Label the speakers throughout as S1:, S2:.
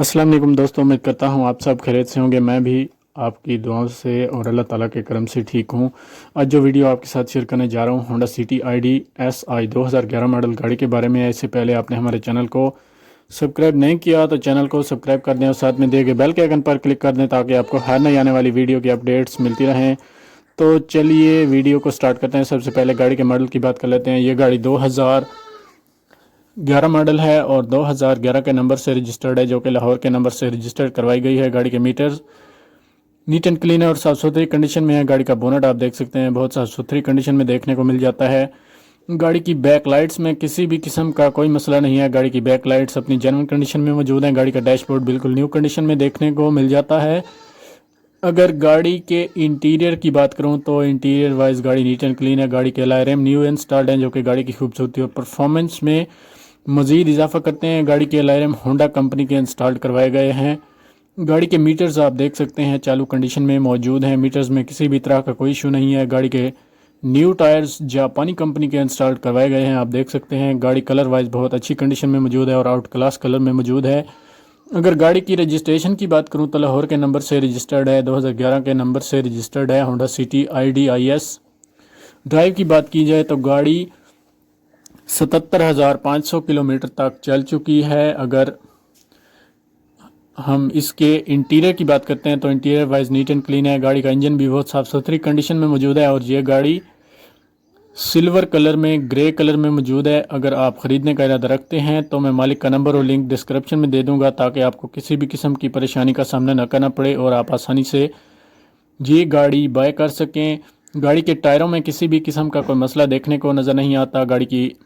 S1: अस्सलाम वालेकुम दोस्तों, उम्मीद करता हूँ आप सब खैरियत से होंगे। मैं भी आपकी दुआओं से और अल्लाह ताला के करम से ठीक हूँ। आज जो वीडियो आपके साथ शेयर करने जा रहा हूँ Honda city ID SI 2011 model गाड़ी के बारे में है। इससे पहले आपने हमारे चैनल को सब्सक्राइब नहीं किया तो चैनल को सब्सक्राइब कर दें और साथ में दिए गए बेल के आइकन पर क्लिक कर दें ताकि आपको हर नई आने वाली वीडियो की अपडेट्स मिलती रहें। तो चलिए वीडियो को स्टार्ट करते हैं। सबसे पहले गाड़ी के मॉडल की बात कर लेते हैं। ये गाड़ी 2011 मॉडल है और 2011 के नंबर से रजिस्टर्ड है, जो कि लाहौर के नंबर से रजिस्टर्ड करवाई गई है। गाड़ी के मीटर नीट एंड क्लीन है और साफ़ सुथरी कंडीशन में है। गाड़ी का बोनट आप देख सकते हैं, बहुत साफ़ सुथरी कंडीशन में देखने को मिल जाता है। गाड़ी की बैक लाइट्स में किसी भी किस्म का कोई मसला नहीं है। गाड़ी की बैक लाइट्स अपनी जेन्युइन कंडीशन में मौजूद हैं। गाड़ी का डैशबोर्ड बिल्कुल न्यू कंडीशन में देखने को मिल जाता है। अगर गाड़ी के इंटीरियर की बात करूं तो इंटीरियर वाइज गाड़ी नीट एंड क्लीन है। गाड़ी के अलॉय न्यू इंस्टॉल्ड हैं, जो कि गाड़ी की खूबसूरती और परफॉर्मेंस में मज़ीद इजाफा करते हैं। गाड़ी के अलॉय होंडा कंपनी के इंस्टॉल्ड करवाए गए हैं। गाड़ी के मीटर्स आप देख सकते हैं चालू कंडीशन में मौजूद हैं। मीटर्स में किसी भी तरह का कोई इशू नहीं है। गाड़ी के न्यू टायर्स जापानी कंपनी के इंस्टॉल्ड करवाए गए हैं, आप देख सकते हैं। गाड़ी कलर वाइज बहुत अच्छी कंडीशन में मौजूद है और आउट क्लास कलर में मौजूद है। अगर गाड़ी की रजिस्ट्रेशन की बात करूं तो लाहौर के नंबर से रजिस्टर्ड है, 2011 के नंबर से रजिस्टर्ड है Honda city ID IS। Drive की बात की जाए तो गाड़ी 77,500 किलोमीटर तक चल चुकी है। अगर हम इसके इंटीरियर की बात करते हैं तो interior wise neat and clean है। गाड़ी का इंजन भी बहुत साफ़ सुथरी कंडीशन में मौजूद है और ये गाड़ी सिल्वर कलर में ग्रे कलर में मौजूद है। अगर आप ख़रीदने का इरादा रखते हैं तो मैं मालिक का नंबर और लिंक डिस्क्रिप्शन में दे दूंगा ताकि आपको किसी भी किस्म की परेशानी का सामना न करना पड़े और आप आसानी से ये गाड़ी बाय कर सकें। गाड़ी के टायरों में किसी भी किस्म का कोई मसला देखने को नज़र नहीं आता। गाड़ी की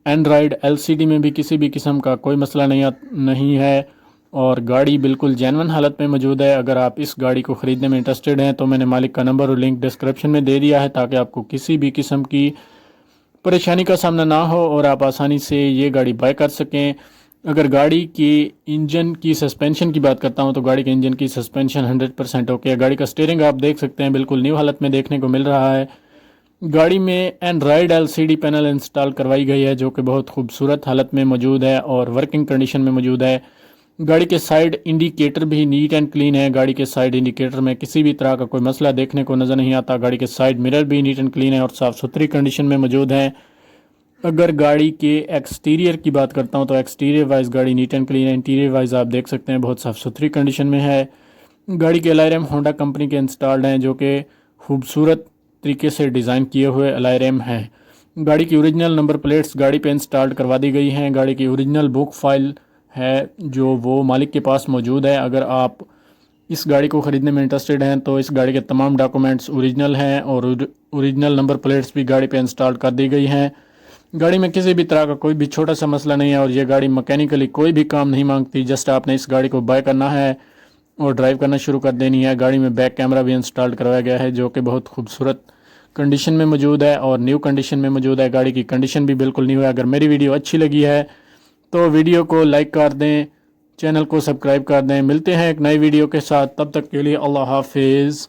S1: एंड्रॉयड LCD में भी किसी भी किस्म का कोई मसला नहीं है और गाड़ी बिल्कुल जेन्युइन हालत में मौजूद है। अगर आप इस गाड़ी को ख़रीदने में इंटरेस्टेड हैं तो मैंने मालिक का नंबर और लिंक डिस्क्रिप्शन में दे दिया है ताकि आपको किसी भी किस्म की परेशानी का सामना ना हो और आप आसानी से ये गाड़ी बाय कर सकें। अगर गाड़ी की इंजन की सस्पेंशन की बात करता हूं तो गाड़ी के इंजन की सस्पेंशन 100% ओके है। गाड़ी का स्टीयरिंग आप देख सकते हैं बिल्कुल न्यू हालत में देखने को मिल रहा है। गाड़ी में एंड्रॉयड LCD पैनल इंस्टॉल करवाई गई है, जो कि बहुत खूबसूरत हालत में मौजूद है और वर्किंग कंडीशन में मौजूद है। गाड़ी के साइड इंडिकेटर भी नीट एंड क्लीन है। गाड़ी के साइड इंडिकेटर में किसी भी तरह का कोई मसला देखने को नज़र नहीं आता। गाड़ी के साइड मिरर भी नीट एंड क्लीन है और साफ़ सुथरी कंडीशन में मौजूद है। अगर गाड़ी के एक्सटीरियर की बात करता हूं तो एक्सटीरियर वाइज गाड़ी नीट एंड क्लीन है। इंटीरियर वाइज आप देख सकते हैं बहुत साफ़ सुथरी कंडीशन में है। गाड़ी के अलॉय होंडा कंपनी के इंस्टॉल्ड हैं, जो कि खूबसूरत तरीके से डिज़ाइन किए हुए अलॉय हैं। गाड़ी की ओरिजिनल नंबर प्लेट्स गाड़ी पे इंस्टॉल्ड करवा दी गई हैं। गाड़ी की ओरिजिनल बुक फाइल है जो वो मालिक के पास मौजूद है। अगर आप इस गाड़ी को ख़रीदने में इंटरेस्टेड हैं तो इस गाड़ी के तमाम डॉक्यूमेंट्स ओरिजिनल हैं और ओरिजिनल नंबर प्लेट्स भी गाड़ी पे इंस्टॉल कर दी गई हैं। गाड़ी में किसी भी तरह का कोई भी छोटा सा मसला नहीं है और ये गाड़ी मैकेनिकली कोई भी काम नहीं मांगती। जस्ट आपने इस गाड़ी को बाय करना है और ड्राइव करना शुरू कर देनी है। गाड़ी में बैक कैमरा भी इंस्टॉल करवाया गया है, जो कि बहुत खूबसूरत कंडीशन में मौजूद है और न्यू कंडीशन में मौजूद है। गाड़ी की कंडीशन भी बिल्कुल न्यू है। अगर मेरी वीडियो अच्छी लगी है तो वीडियो को लाइक कर दें, चैनल को सब्सक्राइब कर दें। मिलते हैं एक नई वीडियो के साथ, तब तक के लिए अल्लाह हाफिज़।